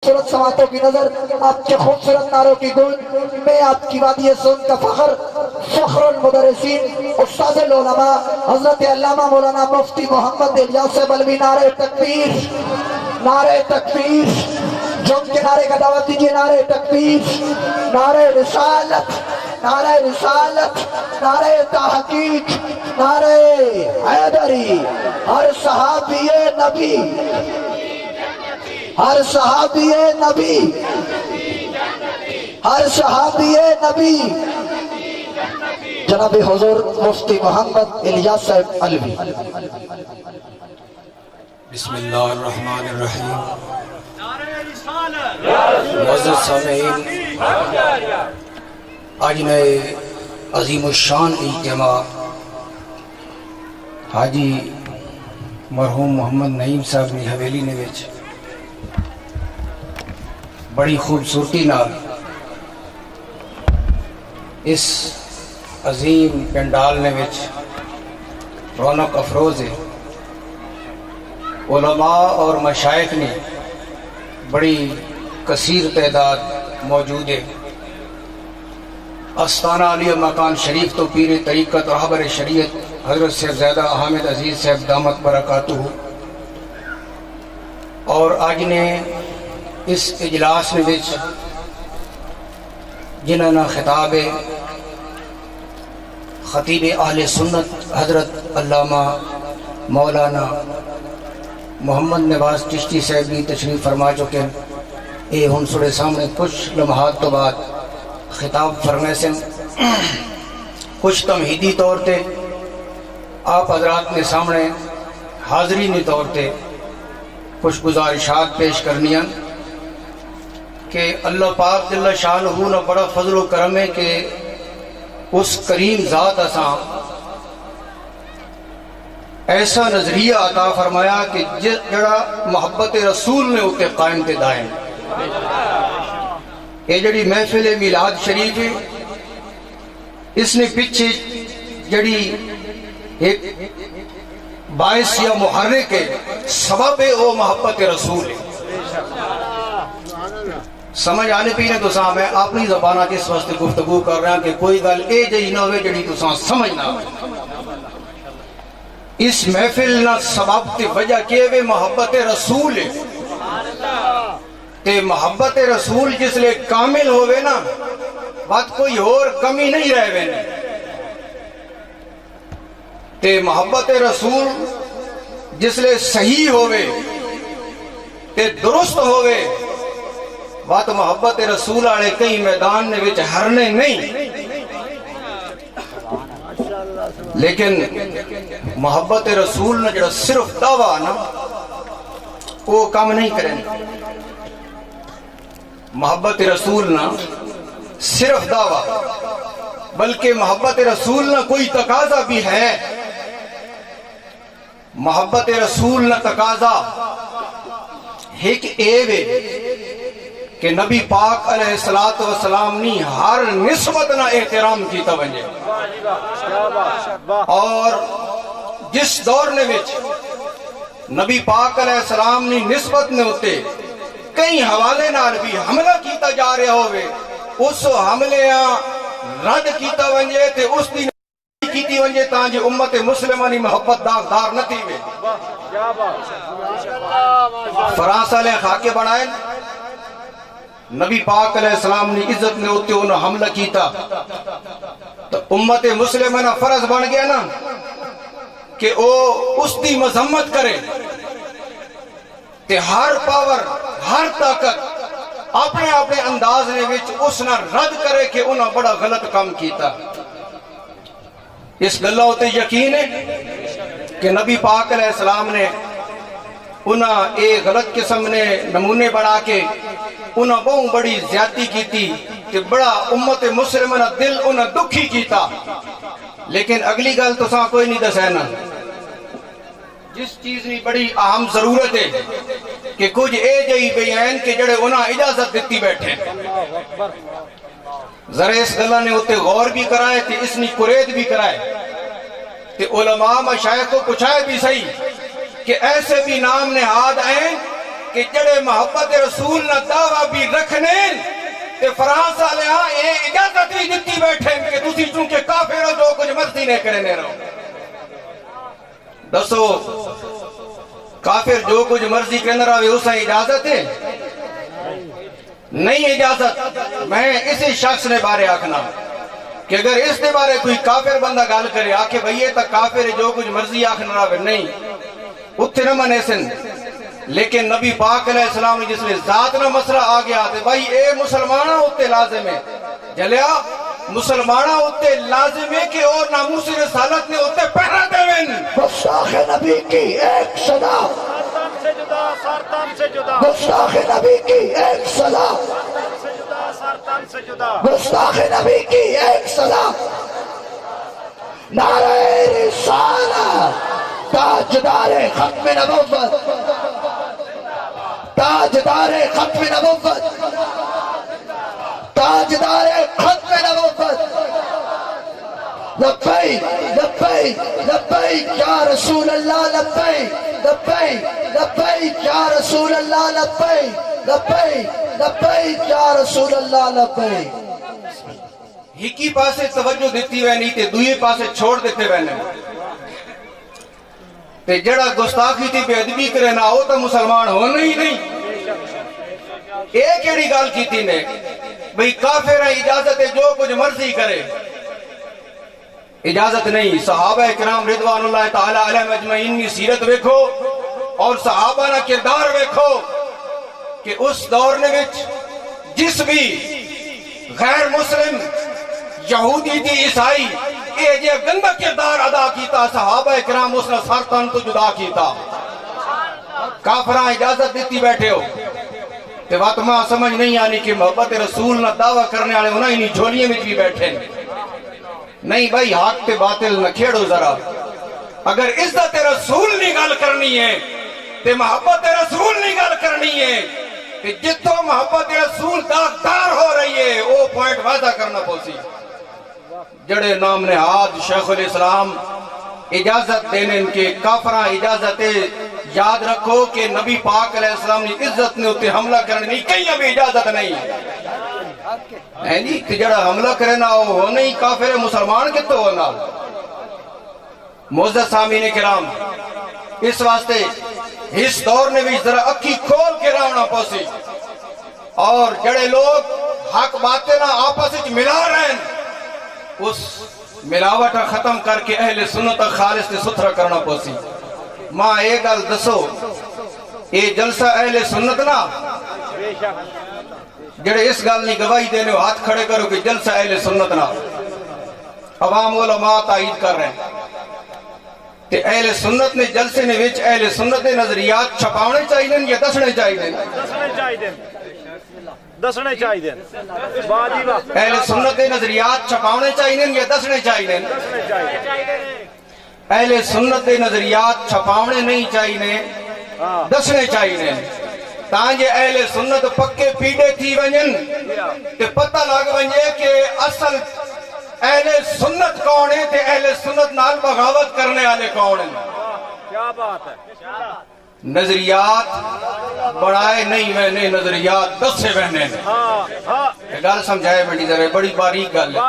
خوبصورت سماعتوں کی نظر، آپ کے خوبصورت نعروں کی گونج میں آپ کی وادی سون کا فخر، فخر المدرسین استاد العلماء حضرت علامہ مولانا مفتی محمد الیاس بلوی، نعرہ تکبیر، نعرہ تکبیر، جم کے نعرے کا دعوت دیجیے، نعرہ تکبیر، نعرہ رسالت، نعرہ رسالت، نعرہ تحقیق، نعرہ حیدری، ہر صحابی نبی، ہر صحابی نبی، ہر صحابی نبی، جناب حضور مفتی محمد الیاس صاحب علوی۔ بسم اللہ الرحمن الرحیم۔ معزز سامعین، آج نئے عظیم الشان اجتماع حاجی مرحوم محمد نعیم صاحب نے حویلی نے وچ بڑی خوبصورتی نال اس عظیم پنڈال نے وچ رونق افروز ہے۔ علماء اور مشائخ نے بڑی کثیر تعداد موجود ہے۔ استانہ علی مکان شریف تو پیر طریقت رہبر شریعت حضرت صاحبزادہ احمد عزیز صاحب دامت برکاتہ، اور آج نے اس اجلاس میں وچ جنہاں نا خطاب ہے خطیب اہل سنت حضرت علامہ مولانا محمد نواز چشتی صاحب بھی تشریف فرما چکے ہیں۔ اے ہن سڑے سامنے کچھ لمحات تو بعد خطاب فرمائے سے کچھ تمہیدی طور تے آپ حضرات نے سامنے حاضرینی طور تے کچھ گزارشات پیش کرنیاں کہ اللہ پاک جل شانہ نے بڑا فضل و کرم ہے کہ اس کریم ذات اساں ایسا نظریہ عطا فرمایا کہ جڑا محبت رسول نے اتے قائم تے دائم۔ یہ جڑی محفل میلاد شریف ہے اس نے پیچھے جڑی ایک باعث یا محرک ہے سبب ہے وہ محبت رسول ہے۔ سمجھ آنے پہ تو ساں میں اپنی زبانہ کس واسطے گفتگو کر رہا کہ کوئی گل اے جہی نہ ہوئے جڑی تو ساں سمجھ نہ ہوئے۔ اس محفل نہ سبب تے وجہ کیوے محبت رسول ہے تے محبت رسول جس لئے کامل ہوئے نا بات کوئی اور کمی نہیں رہے تے محبت رسول جس لئے صحیح ہوئے تے درست ہوئے بات محبت رسول آڑے کئی میدان نے وچ ہرنے نہیں، لیکن محبت رسول نے جڑا صرف دعویٰ نا وہ کام نہیں کریں۔ محبت رسول نہ صرف دعویٰ بلکہ محبت رسول نہ کوئی تقاضا بھی ہے۔ محبت رسول نہ تقاضا ایک ایوے کہ نبی پاک علیہ السلام نے ہر نسبت نہ احترام کی توجہ، اور جس دور نے وچ نبی پاک علیہ السلام نے نسبت نے ہوتے کئی حوالے نال بھی حملہ کیتا جا رہا ہوئے اس حملے رد کیتا ونجے تے اس دی کیتی ونجے تاں جے امت مسلمہ نی محبت داغدار نہ تھی وے۔ فرانسہ لے خاکے بڑھائیں نبی پاک علیہ السلام نے عزت نے ہوتے انہوں حملہ کیتا تو امت مسلمہ نہ فرض بن گیا نا کہ او اس دی مذمت کرے تے ہر پاور ہر طاقت اپنے اپنے انداز نے وچ اس نہ رد کرے کہ انہوں بڑا غلط کام کیتا۔ اس گلہ ہوتے یقین ہے کہ نبی پاک علیہ السلام نے انہوں ایک غلط قسم نے نمونے بڑھا کے انہوں بہت بڑی زیادتی کیتی کہ بڑا امت مسلمہ نہ دل انہوں دکھی کیتا، لیکن اگلی گل تو ساں کوئی نہیں دسینا۔ جس چیز نہیں بڑی اہم ضرورت ہے کہ کچھ اے جئی بیان کہ جڑے انہاں اجازت دیتی بیٹھے، ذرا اس گلہ نے ہوتے غور بھی کرائے تھے، اس نے قرید بھی کرائے تے علماء مشایخ کو پوچھائے بھی صحیح کہ ایسے بھی نام نہاد ہیں کہ جڑے محبت رسول نہ دعویٰ بھی رکھنے تے فرانس والے ہاں یہ اجازت بھی دیتی بیٹھے کہ تسی چونکہ کافر ہو جو کچھ مرضی نہیں کرنے رہو. دسو کافر جو کچھ مرضی کرنے رہو اسے اجازت ہے؟ نہیں اجازت. میں اسی شخص نے بارے آکھنا کہ اگر اس نے بارے کوئی کافر بندہ گال کرے آکھے بھئی یہ تک کافر ہے جو کچھ مرضی آکھنا رہا ہے نہیں اتھے نہ منے سن. لیکن نبی پاک علیہ السلام نے جس لئے ذات نہ مسئلہ آگے آتے بھائی اے مسلمانہ ہوتے لازم ہے جلیا مسلمانہ ہوتے لازم ہے کہ اور ناموس رسالت نے ہوتے پہرہ دیوین. گستاخ نبی کی ایک صدا گستاخ نبی کی ایک صدا گستاخ نبی کی ایک صدا نعرہ رسالت تاجدار ختم نبوت تاجدار ختم نبوت تاجدار ختم نبوت لبیک لبیک لبیک یا رسول اللہ لبیک لبیک لبیک یا رسول اللہ لبیک لبیک لبیک یا رسول اللہ لبیک. ہکی پاسے توجہ دیتی ہوئے نہیں تے دوئے پاسے چھوڑ دیتے ہوئے نہیں تے جڑا گستاخی تھی بے ادبی کرے نہ ہو تو مسلمان ہونا ہی نہیں. ایک ایڑی گال کی تھی نے بھئی کافر ہے اجازت ہے جو کچھ مرضی کرے اجازت نہیں. صحابہ کرام رضوان اللہ تعالی علیہ مجمعین کی سیرت ویکھو اور صحابہ نہ کردار ویکھو کہ اس دور نے وچ جس بھی غیر مسلم یہودی تھی عیسائی یہ جو گندہ کردار ادا کیتا صحابہ کرام اس نے سر تن تو جدا کیتا. کافراں اجازت دیتی بیٹھے ہو تے بات ماں سمجھ نہیں آنی کہ محبت رسول نہ دعویٰ کرنے والے انہیں نہیں جھولیے میں بھی بیٹھے نہیں. بھائی حق تے باطل نہ کھیڑو ذرا. اگر عزت رسول نہیں گل کرنی ہے تے محبت رسول نہیں گل کرنی ہے کہ جتوں محبت رسول داغدار ہو رہی ہے وہ پوائنٹ واضح کرنا پوسی. جڑے نام نہاد شیخ الاسلام اجازت دینے ان کے کافراں اجازت یاد رکھو کہ نبی پاک علیہ السلام نے عزت نے اتے حملہ کرنے نہیں کہیں ابھی اجازت نہیں ہے جی کہ جڑا حملہ کرے نہ ہو نہیں کافر مسلمان کتو ہونا. معزز سامعین کرام اس واسطے اس دور نے بھی ذرا اکھی کھول کے راونا پوسی اور جڑے لوگ حق باتیں نہ آپس ملا رہے ہیں اس ملاوٹا ختم کر کے اہل سنت خالص تے ستھرا کرنا پوسی. ماں ایک گل دسو اے جلسہ اہل سنت نا جڑے اس گل نہیں گواہی دینے ہو ہاتھ کھڑے کرو کہ جلسہ اہل سنت نا عوام علماء تائید کر رہے ہیں کہ اہل سنت نے جلسے نے وچ اہل سنت نے نظریات چھپاونے چاہیے یا دسنے چاہیے دسنے چاہیے اہل سنت نے نظریات چھپاونے چاہیے یا دسنے چاہیے اہل سنت دے نظریات چھپاونے نہیں چاہیے دسنے چاہیے تانجے اہل سنت پکے پیڑے تھی ونجن تے پتہ لگ ونجے کہ اصل اہل سنت کون ہے تے اہل سنت نال بغاوت کرنے والے کون ہیں. کیا بات ہے. نظریات بڑھائے نہیں وہنے نظریات دسے وہنے گل سمجھائے بڑی ذرے بڑی باریک گل ہے.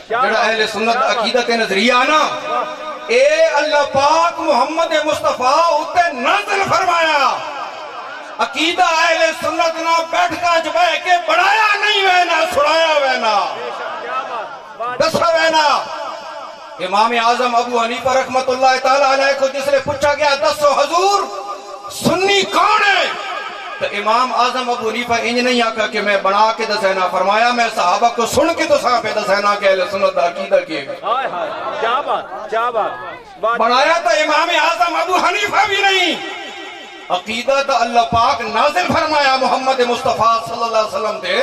جڑا اہل سنت عقیدت نظریہ نا اے اللہ پاک محمد مصطفیٰ اتے نازل فرمایا. عقیدہ اہل سنت نہ بیٹھ کاج بے کے بڑھایا نہیں وہنا سڑایا وہنا دسا وہنا. امام اعظم ابو حنیفہ رحمت اللہ تعالیٰ علیہ کو جس نے پوچھا گیا دسو حضور سنی کون ہے تو امام اعظم ابو حنیفہ انج نہیں آکا کہ میں بنا کے دسینا فرمایا میں صحابہ کو سن کے دسا پہ دسینا کہ اہل سنت عقیدہ کیے گئے. کیا بات کیا بات. بنایا تو امام اعظم ابو حنیفہ بھی نہیں عقیدہ تو اللہ پاک نازل فرمایا محمد مصطفیٰ صلی اللہ علیہ وسلم دے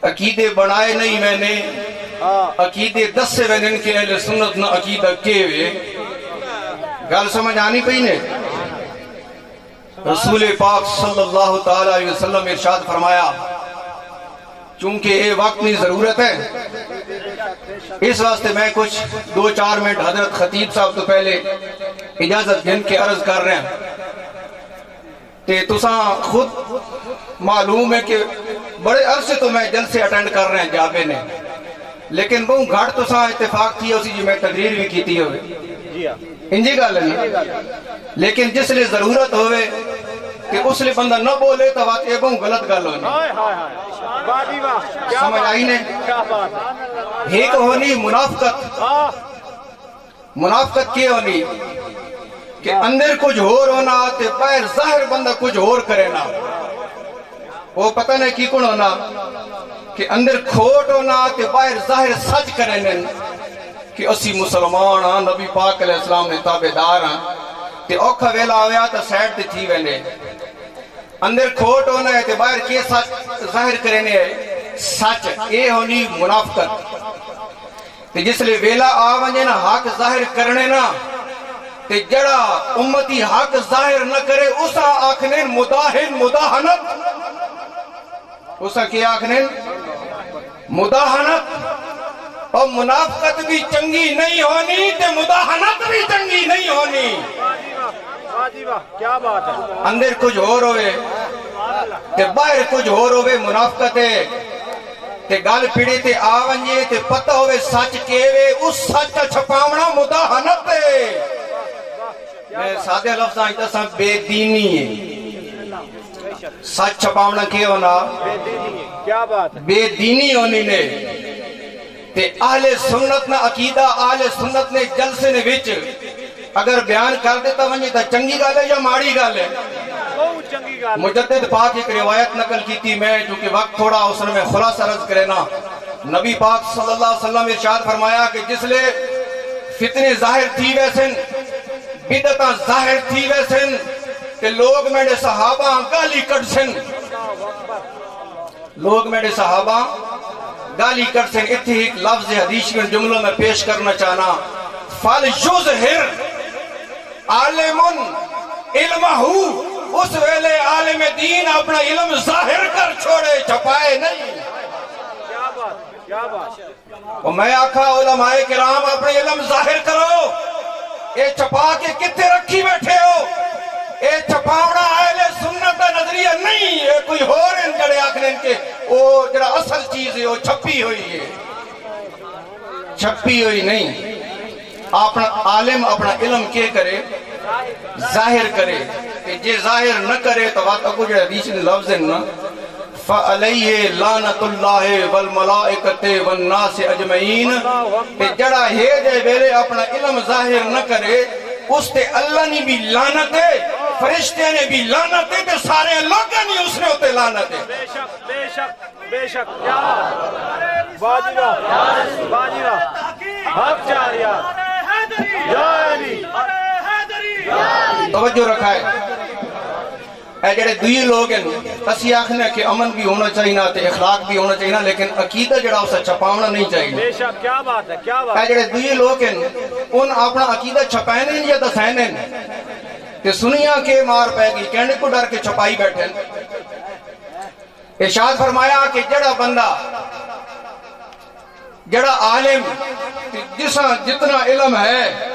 عقیدے بنائے نہیں میں نے عقیدے دس سے وینن کے اہل سنت نہ عقیدہ کے وے گل سمجھ آنی پہی نے. رسول پاک صلی اللہ تعالیٰ علیہ وسلم ارشاد فرمایا چونکہ یہ وقت نہیں ضرورت ہے اس واسطے میں کچھ 2-4 منٹ حضرت خطیب صاحب تو پہلے اجازت گن کے عرض کر رہے ہیں. تے تساں خود معلوم ہے کہ بڑے عرصے تو میں جلسے اٹینڈ کر رہے ہیں جابے نے، لیکن بہت گھٹ تساں اتفاق تھی اسی جی میں تقریر بھی کیتی ہوئے جی ہاں انجی گل ہے نا، لیکن جس لئے ضرورت ہوئے کہ اس لئے بندہ نہ بولے تو بات یہ بہت غلط گل ہونی. ہائے ہائے ہائے واہ جی واہ کیا سمجھ بات آئی نے؟ کیا بات ہے ایک ہونی منافقت. ہاں منافقت کی ہونی کہ اندر کچھ ہور ہونا تے باہر ظاہر بندہ کچھ ہور کرے نا. وہ پتہ نہیں کی کون ہونا کہ اندر کھوٹ ہونا تے باہر ظاہر سچ کرے نن کہ اسی مسلمان ہاں، نبی پاک علیہ السلام نے تابعدار ہاں، تے اوکھا ویلا آویا تا سائڈ تے تھی وینے. اندر کھوٹ ہونا ہے تے باہر کے سچ ظاہر کرنے ہے سچ. اے ہونی منافقت. تے جس لئے ویلا آوانجے نا حق ظاہر کرنے نا تے جڑا امتی حق ظاہر نہ کرے اسا آکھنے مداہن مداہنت. اسا کیا آکھنے مداہنت. اور منافقت بھی چنگی نہیں ہونی تے مداہنت بھی چنگی نہیں ہونی. واہ جی واہ کیا بات ہے. اندر کچھ ہور ہوئے تے باہر کچھ ہور ہوئے منافقت ہے. تے گل پھڑی تے آونجے تے پتہ ہوئے سچ کیوے اس سچ چھپاونا مداہنت ہے. میں سادے لفظ آئیتا سا بے دینی ہے. سچ چھپاونا کیا ہونا بے دینی ہے. کیا بات ہے. بے دینی ہونی نے. تے اہل سنت نہ عقیدہ اہل سنت نے جلسے نے وچ اگر بیان کر دیتا ونجے تا چنگی گل ہے یا ماڑی گل ہے. بہت چنگی گل. مجدد پاک ایک روایت نقل کی تھی میں چونکہ وقت تھوڑا اس میں خلاصہ عرض کرے نا. نبی پاک صلی اللہ علیہ وسلم ارشاد فرمایا کہ جس لے فتنے ظاہر تھی ویسن بدعتاں ظاہر تھی ویسن کہ لوگ میرے صحابہ گالی کٹ سن. لوگ میرے صحابہ گالی کٹ سن. اتھی ایک لفظ حدیث کے جملوں میں پیش کرنا چاہنا. فَلْيُظْهِرْ عَالِمٌ عِلْمَهُ. اس ویلے عالم دین اپنا علم ظاہر کر چھوڑے چھپائے نہیں. کیا بات کیا بات. اور میں آکھا علماء کرام اپنے علم ظاہر کرو. اے چھپا کے کتے رکھی بیٹھے ہو. اے چھپاونا اہل سنت کا نظریہ نہیں ہے. کوئی اور ان جڑے آکھنے ان کے وہ جڑا اصل چیز ہے وہ چھپی ہوئی ہے. چھپی ہوئی نہیں. اپنا عالم اپنا علم کیا کرے ظاہر کرے. کہ جے ظاہر نہ کرے تو بات اکو جڑا حدیث نے لفظ ہے نا فَعَلَيْهِ لَانَةُ اللَّهِ وَالْمَلَائِكَةِ وَالنَّاسِ أَجْمَعِينَ. کہ جڑا ہے جے ویلے اپنا علم ظاہر نہ کرے اس تے اللہ نے بھی لعنت ہے، فرشتے نے بھی لعنت ہے، تے سارے لوگوں نے اس نے ہوتے لعنت ہے. بے شک بے شک بے شک. کیا واہ جی واہ واہ جی واہ. حق جاریہ یا علی. توجہ رکھا ہے. اے جڑے دوئی لوگ ہیں اسی آخنے کہ امن بھی ہونا چاہیے نا تے اخلاق بھی ہونا چاہیے نا، لیکن عقیدہ جڑا اسے چھپاونا نہیں چاہیے. بے شک کیا بات ہے کیا بات. اے جڑے دوئی لوگ ہیں ان اپنا عقیدہ چھپائے نہیں یا دسائے نہیں کہ سنیا کے مار پہ گی کہنے کو ڈر کے چھپائی بیٹھے. ارشاد فرمایا کہ جڑا بندہ جڑا عالم جتنا علم ہے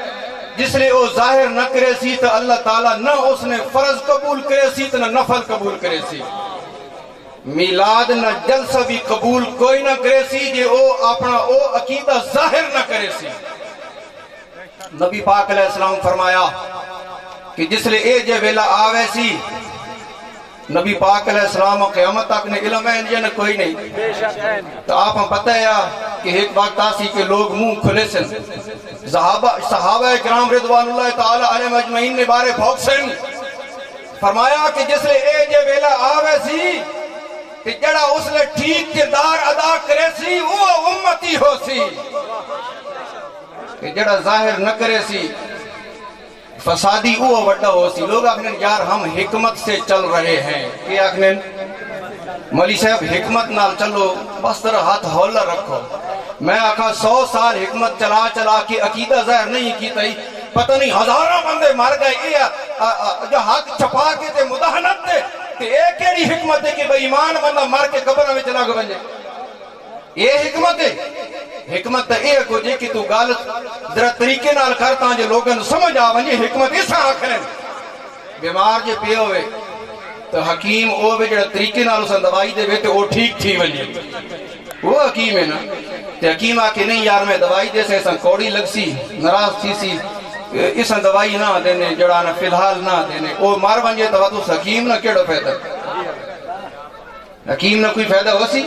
جس نے وہ ظاہر نہ کرے سی تو اللہ تعالیٰ نہ اس نے فرض قبول کرے سی تو نہ نفل قبول کرے سی. میلاد نہ جلسہ بھی قبول کوئی نہ کرے سی جے او اپنا او عقیدہ ظاہر نہ کرے سی. نبی پاک علیہ السلام فرمایا کہ جس لئے اے جے ویلا آوے سی نبی پاک علیہ السلام قیامت تک نے علم ہے یا نہ کوئی نہیں. بے شک ہے. تو آپ ہم پتہ ہے کہ ایک وقت آسی کہ لوگ منہ کھلے سن. صحابہ کرام رضوان اللہ تعالی علیہ مجمعین نے بارے بھوک سن. فرمایا کہ جس لئے اے جے ویلا آوے سی کہ جڑا اس لئے ٹھیک کردار ادا کرے سی وہ امتی ہو سی. کہ جڑا ظاہر نہ کرے سی فسادی وہ وڈا ہو سی. لوگ آکھنے یار ہم حکمت سے چل رہے ہیں. کہ آکھنے مولی صاحب حکمت نال چلو بس طرح ہاتھ ہولا رکھو. میں آکھا 100 سال حکمت چلا چلا کے عقیدہ ظاہر نہیں کی تئی پتہ نہیں ہزارہ بندے مر گئے. جو حق چھپا کے تے مداہنت تے ایک ایڑی حکمت ہے کہ بے ایمان بندہ مر کے قبر میں چلا گا بنجے. یہ حکمت ہے. حکمت تا اے کو جے کہ تو گال ذرا طریقے نال کرتا جو لوگوں سمجھ آ ونجے. حکمت ایسا آکھنے بیمار جے پے ہوئے تو حکیم وہ بھی جڑا طریقے نال اساں دوائی دے تو وہ ٹھیک تھی ونجے وہ حکیم ہے نا تے حکیم آ کے نہیں یار میں دوائی دے سے اساں کوڑی لگ سی ناراض تھی سی اساں دوائی نہ دینے جڑا نہ فی الحال نہ دینے وہ مار ونجے تو اس حکیم نہ کیڑا فائدہ حکیم نہ کوئی فائدہ ہو سی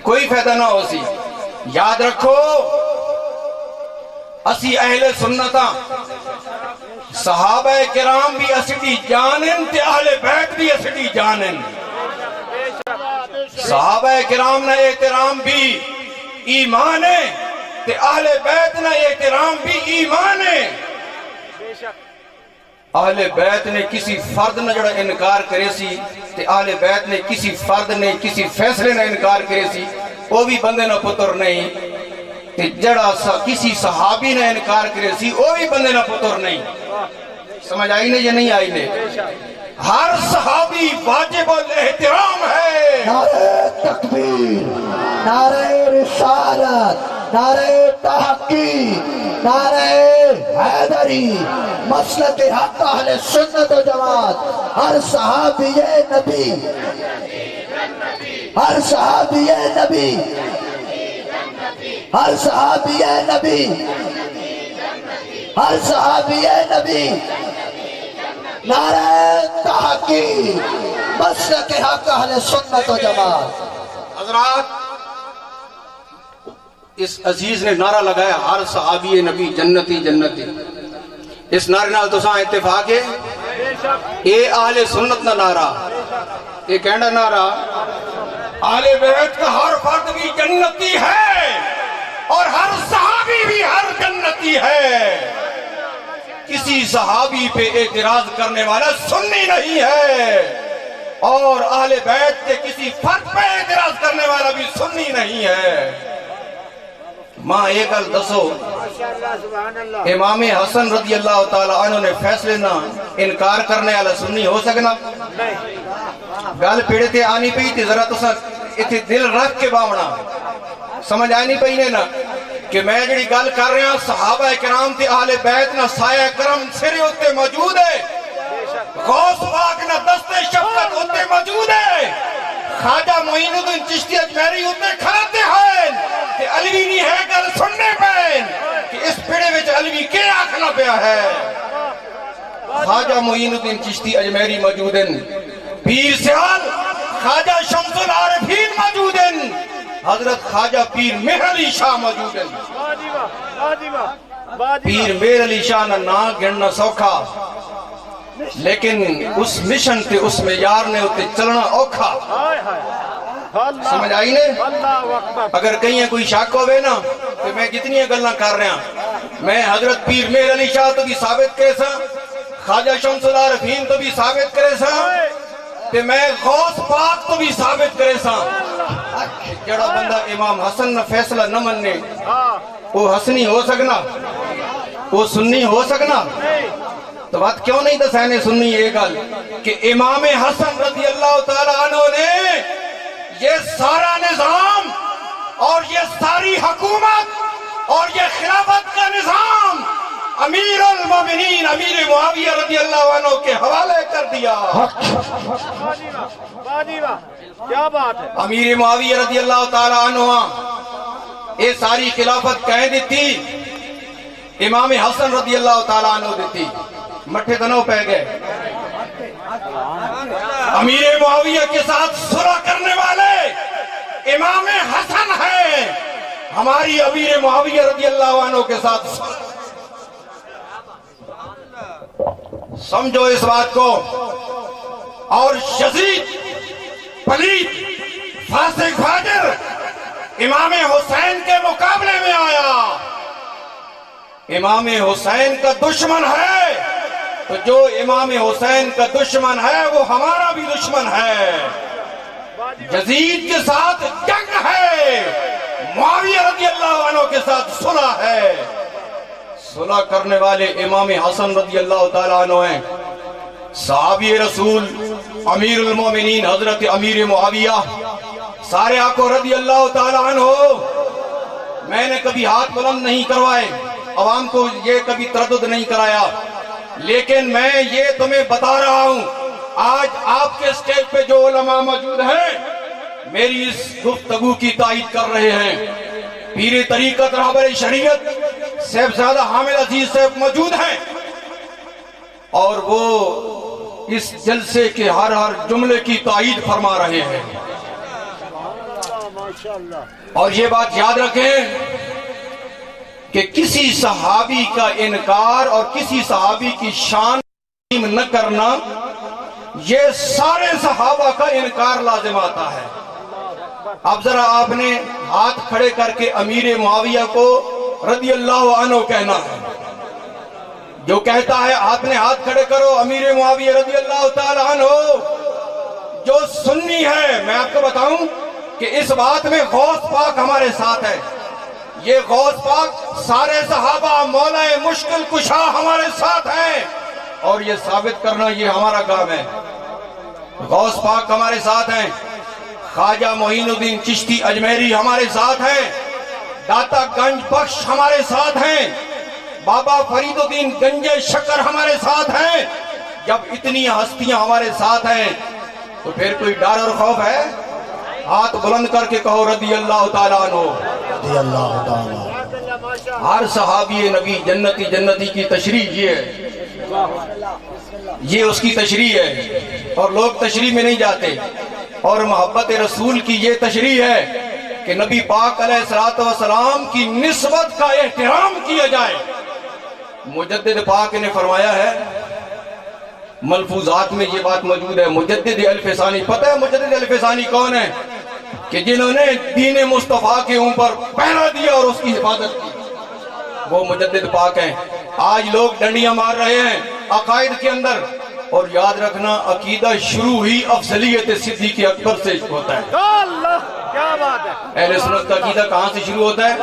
کوئی فائدہ نہ ہو سی یاد رکھو اسی اہل سنتاں صحابہ کرام بھی اسڈی جانن تے اہل بیت بھی اسڈی جانن صحابہ کرام نہ احترام بھی ایمان ہے تے اہل بیت نہ احترام بھی ایمان ہے اہل بیت نے کسی فرد نہ جڑا انکار کرے سی تے اہل بیت نے کسی فرد نے کسی فیصلے نہ انکار کرے سی وہ بھی بندے نہ پتر نہیں تے جڑا کسی صحابی نے انکار کرے سی وہ بھی بندے نہ پتر نہیں سمجھ آئی نے یا نہیں آئی نے ہر صحابی واجب الاحترام ہے نعرہ تکبیر، نعرہ رسالت، نعرہ تحقیق، نعرہ حیدری، مسلک حق اہل سنت و جماعت ہر صحابی نبی ہر صحابی نبی ہر صحابی نبی ہر صحابی نبی نعرہ تحقیق مسلک حق اہل سنت و جماعت حضرات اس عزیز نے نعرہ لگایا ہر صحابی نبی جنتی جنتی اس نعرے نال تو ساں اتفاق ہے اے اہل سنت نہ نعرہ یہ کہنا نعرہ اہل بیت کا ہر فرد بھی جنتی ہے اور ہر صحابی بھی ہر جنتی ہے کسی صحابی پہ اعتراض کرنے والا سنی نہیں ہے اور اہل بیت کے کسی فرد پہ اعتراض کرنے والا بھی سنی نہیں ہے ماں ایک گل دسو امام حسن رضی اللہ تعالیٰ عنہ نے فیصلے نہ انکار کرنے والا سنی ہو سکنا گل پیڑے تے آنی پئی تے ذرا تساں ایتھے دل رکھ کے باونا سمجھ آئی نہیں پئی نے نا کہ میں جڑی گل کر رہا ہوں صحابہ کرام تے اہل بیت نہ سایہ کرم سرے ہوتے موجود ہے غوث پاک نہ دست شفقت ہوتے موجود ہے خواجہ معین الدین چشتی اجمیری ہوتے کھڑاتے ہیں کہ علوی نہیں ہے گل سننے پین کہ اس پیڑے وچ علوی کے آکھنا پیا ہے خواجہ معین الدین چشتی اجمیری موجود ہیں پیر سیال خواجہ شمس العارفین موجود ہیں حضرت خواجہ پیر مہر علی شاہ موجود ہیں پیر مہر علی شاہ نہ گننا سوکھا لیکن اس مشن تے اس معیار نے ہوتے چلنا اوکھا سمجھ آئی نے اگر کہیں کوئی شک ہوئے نا تو میں کتنی گلنا کر رہا میں حضرت پیر مہر علی شاہ تو بھی ثابت کرے سا خواجہ شمس العارفین تو بھی ثابت کرے سا تے میں غوث پاک تو بھی ثابت کرے سا جڑا بندہ امام حسن نہ فیصلہ نہ مننے وہ حسنی ہو سکنا وہ سنی ہو سکنا تو بات کیوں نہیں دسانے سنی یہ گل کہ امام حسن رضی اللہ تعالیٰ عنہ نے یہ سارا نظام اور یہ ساری حکومت اور یہ خلافت کا نظام امیر المومنین امیر معاویہ رضی اللہ عنہ کے حوالے کر دیا کیا بات ہے امیر معاویہ رضی اللہ تعالیٰ عنہ یہ ساری خلافت کہہ دیتی امام حسن رضی اللہ تعالیٰ عنہ دیتی مٹھے دنوں پہ گئے امیر معاویہ کے ساتھ صلح کرنے والے امام حسن ہے ہماری امیر معاویہ رضی اللہ عنہ کے ساتھ سمجھو اس بات کو اور یزید پلیت فاسق فاجر امام حسین کے مقابلے میں آیا امام حسین کا دشمن ہے تو جو امام حسین کا دشمن ہے وہ ہمارا بھی دشمن ہے یزید کے ساتھ جنگ ہے معاویہ رضی اللہ عنہ کے ساتھ صلح ہے صلح کرنے والے امام حسن رضی اللہ تعالیٰ عنہ ہیں صحابی رسول امیر المومنین حضرت امیر معاویہ سارے آقا رضی اللہ تعالیٰ عنہ میں نے کبھی ہاتھ بلند نہیں کروائے عوام کو یہ کبھی تردد نہیں کرایا لیکن میں یہ تمہیں بتا رہا ہوں آج آپ کے سٹیج پہ جو علماء موجود ہیں میری اس گفتگو کی تائید کر رہے ہیں. پیر طریقت رہبر شریعت صاحبزادہ حامد عزیز صاحب موجود ہیں اور وہ اس جلسے کے ہر جملے کی تائید فرما رہے ہیں. اور یہ بات یاد رکھیں کہ کسی صحابی کا انکار اور کسی صحابی کی شان نہ کرنا یہ سارے صحابہ کا انکار لازم آتا ہے. اب ذرا آپ نے ہاتھ کھڑے کر کے امیر معاویہ کو رضی اللہ عنہ کہنا ہے. جو کہتا ہے آپ نے ہاتھ کھڑے کرو امیر معاویہ رضی اللہ تعالی عنہ جو سنی ہے. میں آپ کو بتاؤں کہ اس بات میں غوث پاک ہمارے ساتھ ہے. یہ غوث پاک سارے صحابہ مولا مشکل کشا ہمارے ساتھ ہیں اور یہ ثابت کرنا یہ ہمارا کام ہے. غوث پاک ہمارے ساتھ ہیں. خواجہ معین الدین چشتی اجمیری ہمارے ساتھ ہیں. داتا گنج بخش ہمارے ساتھ ہیں. بابا فرید الدین گنجے شکر ہمارے ساتھ ہیں. جب اتنی ہستیاں ہمارے ساتھ ہیں تو پھر کوئی ڈر اور خوف ہے؟ ہاتھ بلند کر کے کہو رضی اللہ تعالیٰ عنہ. رضی اللہ تعالیٰ. ہر صحابی نبی جنتی جنتی کی تشریح یہ ہے. یہ اس کی تشریح ہے اور لوگ تشریح میں نہیں جاتے. اور محبت رسول کی یہ تشریح ہے کہ نبی پاک علیہ السلام کی نسبت کا احترام کیا جائے. مجدد پاک نے فرمایا ہے ملفوظات میں یہ بات موجود ہے. مجدد الف ثانی، پتہ ہے مجدد الف ثانی کون ہے؟ کہ جنہوں نے دین مصطفیٰ کے اوپر پہرا دیا اور اس کی حفاظت کی، وہ مجدد پاک ہیں. آج لوگ ڈنڈیاں مار رہے ہیں عقائد کے اندر. اور یاد رکھنا عقیدہ شروع ہی افضلیت صدیق اکبر سے ہوتا ہے. کیا بات ہے. اہل سنت کا عقیدہ کہاں سے شروع ہوتا ہے؟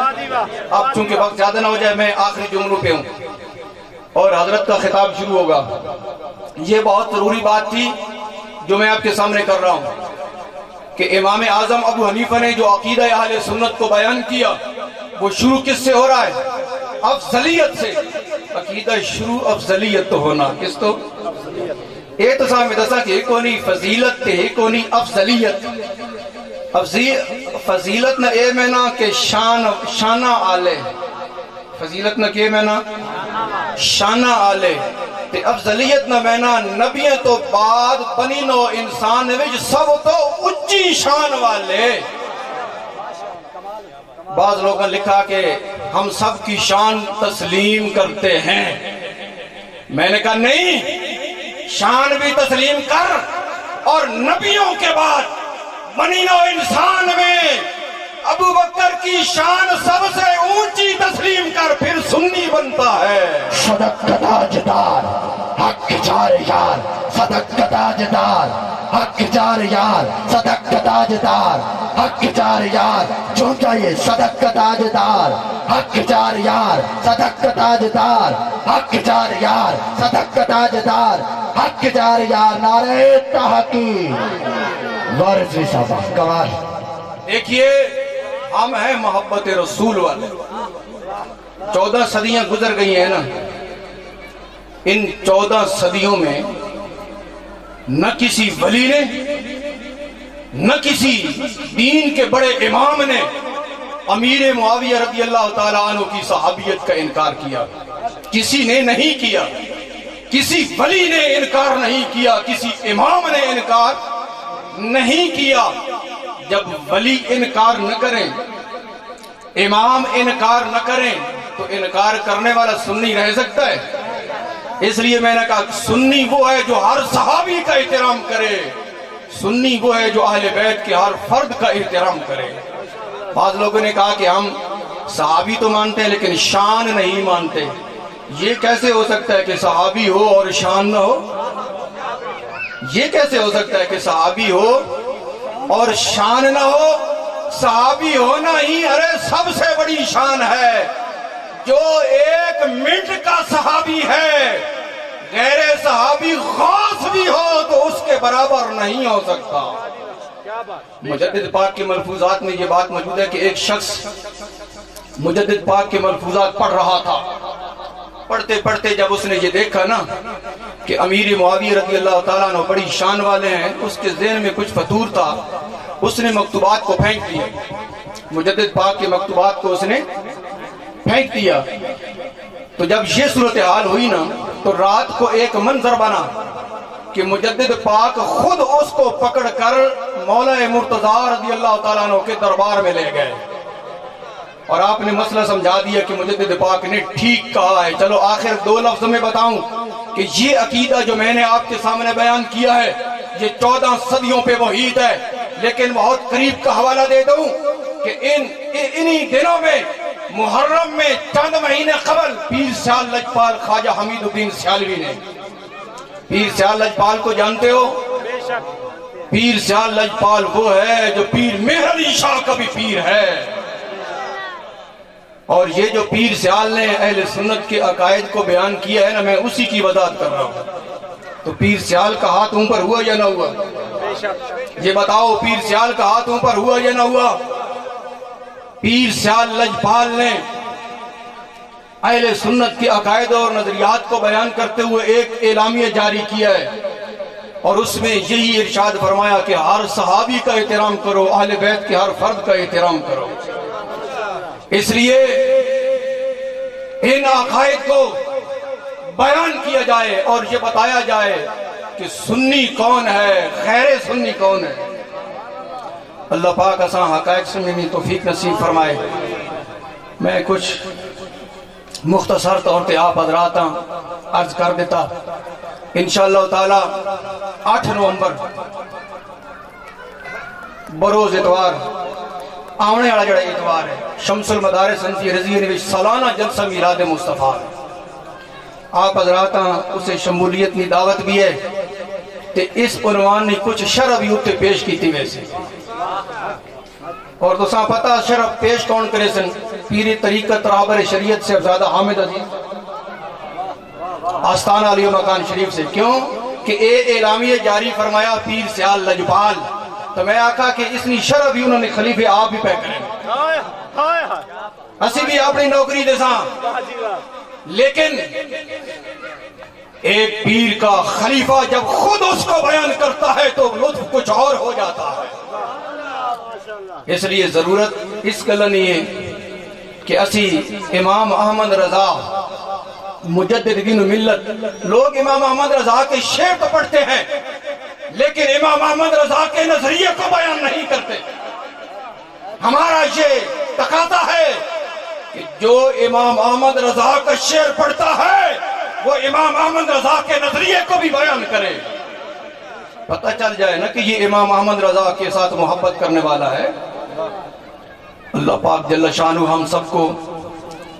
اب چونکہ وقت زیادہ نہ ہو جائے میں آخری جملوں پہ ہوں اور حضرت کا خطاب شروع ہوگا. یہ بہت ضروری بات تھی جو میں آپ کے سامنے کر رہا ہوں کہ امام اعظم ابو حنیفہ نے جو عقیدہ اہل سنت کو بیان کیا وہ شروع کس سے ہو رہا ہے؟ افضلیت سے. عقیدہ شروع افضلیت تو ہونا کس تو اعتصام میں دسا کہ کونی فضیلت تے کونی افضلیت. فضیلت نہ اے میں نا کہ شانہ آلے. فضیلت نہ کہ میں نا شانہ آلے تے افضلیت نہ میں نا نبیوں تو بعد بنی نو انسان وچ سب تو اچھی شان والے. بعض لوگوں نے لکھا کہ ہم سب کی شان تسلیم کرتے ہیں. میں نے کہا نہیں، شان بھی تسلیم کر اور نبیوں کے بعد بنی نوع انسان میں ابو بکر کی شان سب سے اونچی تسلیم کر، پھر سنی بنتا ہے. صدق کا تاجدار حق جار یار، صدق کا تاجدار حق جار یار، صدق کا تاجدار حق جار یار. جو چاہیے صدق کا تاجدار حق جار یار، صدق کا تاجدار حق جار یار، صدق کا تاجدار حق جار یار. نعرہ تحقیق وارث صاحب کمال. دیکھیے ہم ہیں محبت رسول والے. 14 صدیاں گزر گئی ہیں نا. ان 14 صدیوں میں نہ کسی ولی نے نہ کسی دین کے بڑے امام نے امیر معاویہ رضی اللہ تعالیٰ عنہ کی صحابیت کا انکار کیا. کسی نے نہیں کیا. کسی ولی نے انکار نہیں کیا. کسی امام نے انکار نہیں کیا. جب ولی انکار نہ کریں، امام انکار نہ کریں تو انکار کرنے والا سنی رہ سکتا ہے؟ اس لیے میں نے کہا سنی وہ ہے جو ہر صحابی کا احترام کرے. سنی وہ ہے جو اہل بیت کے ہر فرد کا احترام کرے. بعض لوگوں نے کہا کہ ہم صحابی تو مانتے ہیں لیکن شان نہیں مانتے. یہ کیسے ہو سکتا ہے کہ صحابی ہو اور شان نہ ہو؟ یہ کیسے ہو سکتا ہے کہ صحابی ہو اور شان نہ ہو؟ صحابی ہونا ہی ارے سب سے بڑی شان ہے. جو 1 منٹ کا صحابی ہے غیر صحابی غوث بھی ہو تو اس کے برابر نہیں ہو سکتا. مجدد پاک کے ملفوظات میں یہ بات موجود ہے کہ ایک شخص مجدد پاک کے ملفوظات پڑھ رہا تھا پڑھتے پڑھتے جب اس نے یہ دیکھا نا کہ امیر معاویہ رضی اللہ تعالیٰ عنہ بڑی شان والے ہیں، اس کے ذہن میں کچھ فطور تھا، اس نے مکتوبات کو پھینک دیا، مجدد پاک کے مکتوبات کو اس نے پھینک دیا۔ تو جب یہ صورتحال ہوئی نا تو رات کو ایک منظر بنا کہ مجدد پاک خود اس کو پکڑ کر مولا مرتضیٰ رضی اللہ تعالیٰ عنہ کے دربار میں لے گئے اور آپ نے مسئلہ سمجھا دیا کہ مجدد پاک نے ٹھیک کہا ہے۔ چلو آخر 2 لفظ میں بتاؤں کہ یہ عقیدہ جو میں نے آپ کے سامنے بیان کیا ہے یہ 14 صدیوں پہ محیط ہے، لیکن بہت قریب کا حوالہ دے دوں کہ انہی دنوں میں محرم میں چند مہینے قبل پیر سیال لجپال خواجہ حمید الدین سیالوی نے، پیر سیال لجپال کو جانتے ہو؟ پیر سیال لجپال وہ ہے جو پیر مہر علی شاہ کا بھی پیر ہے، اور یہ جو پیر سیال نے اہل سنت کے عقائد کو بیان کیا ہے نا، میں اسی کی وضاحت کر رہا ہوں۔ تو پیر سیال کا ہاتھ اوپر ہوا یا نہ ہوا؟ یہ بتاؤ پیر سیال کا ہاتھ اوپر ہوا یا نہ ہوا؟ پیر سیال لجپال نے اہل سنت کے عقائد اور نظریات کو بیان کرتے ہوئے ایک اعلامیہ جاری کیا ہے، اور اس میں یہی ارشاد فرمایا کہ ہر صحابی کا احترام کرو، اہل بیت کے ہر فرد کا احترام کرو۔ اس لیے ان عقائد کو بیان کیا جائے اور یہ بتایا جائے کہ سنی کون ہے، خیر سنی کون ہے۔ اللہ پاک اساں حقائق سننے توفیق نصیب فرمائے۔ میں کچھ مختصر طور پہ آپ حضرات عرض کر دیتا۔ انشاءاللہ تعالی 8 نومبر بروز اتوار آونے والا جڑا اتوار ہے، شمس المدارس انفی رضیہ نے سالانہ جلسہ میلاد مصطفیٰ، آپ حضرات اسے شمولیت کی دعوت بھی ہے کہ اس عنوان نے کچھ شرح بھی اتنے پیش کی تھی ویسے، اور تو ساں پتہ شرح پیش کون کرے سن؟ پیر طریقت رہبر شریعت سے زیادہ حامد عزیز آستانہ علی مکان شریف سے۔ کیوں کہ اے اعلامیہ جاری فرمایا پیر سیال لجپال، تو میں آکھا کہ اس نے شرح بھی انہوں نے خلیفے آپ بھی پہ کریں، اسی بھی اپنی نوکری دے ساں، لیکن ایک پیر کا خلیفہ جب خود اس کو بیان کرتا ہے تو لطف کچھ اور ہو جاتا ہے۔ اس لیے ضرورت اس گل نہیں ہے کہ اسی امام احمد رضا مجدد دین و ملت، لوگ امام احمد رضا کے شعر تو پڑھتے ہیں لیکن امام احمد رضا کے نظریے کو بیان نہیں کرتے۔ ہمارا یہ تقاضا ہے کہ جو امام احمد رضا کا شعر پڑھتا ہے وہ امام احمد رضا کے نظریے کو بھی بیان کرے، پتہ چل جائے نا کہ یہ امام احمد رضا کے ساتھ محبت کرنے والا ہے۔ اللہ پاک جل شانہ ہم سب کو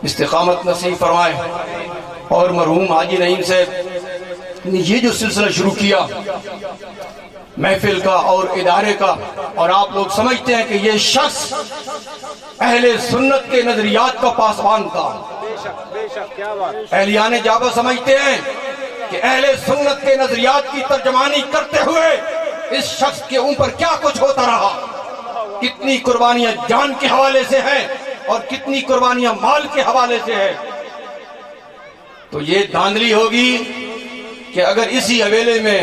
استقامت نصیب فرمائے، اور مرحوم حاجی نعیم صاحب نے یہ جو سلسلہ شروع کیا محفل کا اور ادارے کا، اور آپ لوگ سمجھتے ہیں کہ یہ شخص اہل سنت کے نظریات کا پاسبان تھا، اہلیان جابہ سمجھتے ہیں کہ اہل سنت کے نظریات کی ترجمانی کرتے ہوئے اس شخص کے اوپر کیا کچھ ہوتا رہا، کتنی قربانیاں جان کے حوالے سے ہیں اور کتنی قربانیاں مال کے حوالے سے ہیں۔ تو یہ دھاندلی ہوگی کہ اگر اسی حوالے میں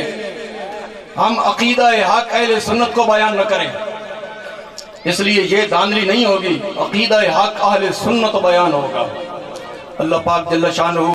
ہم عقیدہ حق اہل سنت کو بیان نہ کریں، اس لیے یہ دھاندلی نہیں ہوگی، عقیدہ حق اہل سنت بیان ہوگا۔ اللہ پاک جل شانہ